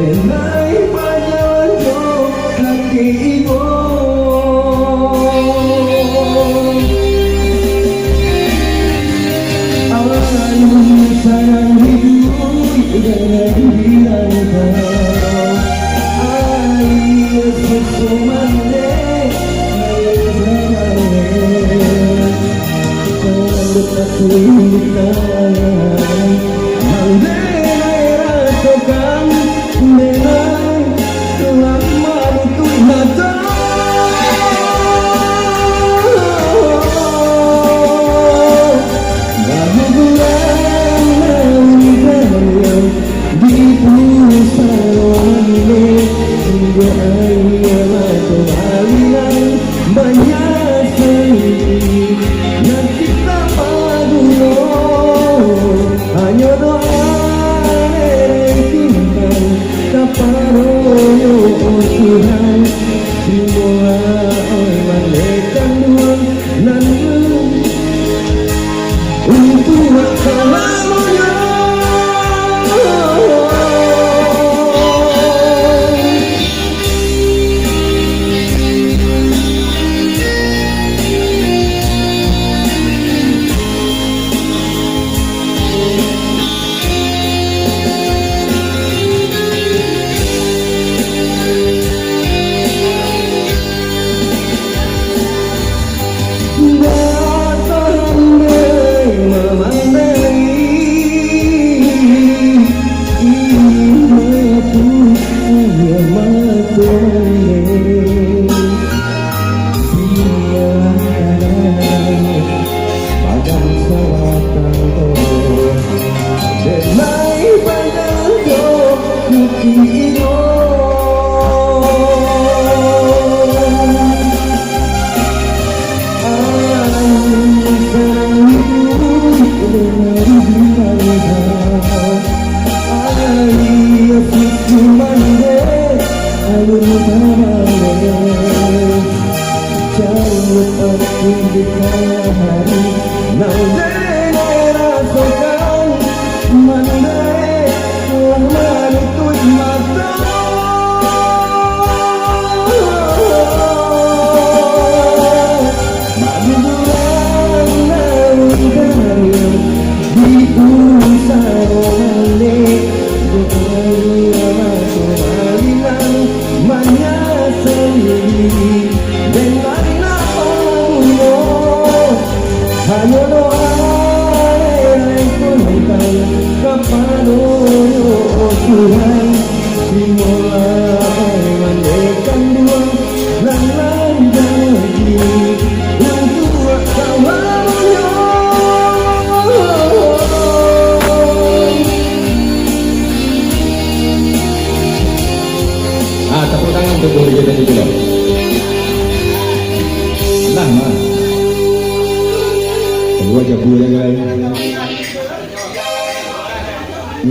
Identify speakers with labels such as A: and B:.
A: Denai pajajo laki ibu awan sayang hidup dengan bilang kau air susu mande air zamane kalau tak kulitan mande rasakan dengan kelamaan untuk mata bahu bulan yang di pusat ini hingga ayah mata balian banyak sekali yang kita padu hanya doa Kaparoyo Tuhan semua malaikat Tuhan dan untuk kalamnya Tuhan dimulai menekan dua dan lanjut yang tua kawannya tepuk tangan untuk Buri kita itu loh nah kedua jabu yang lain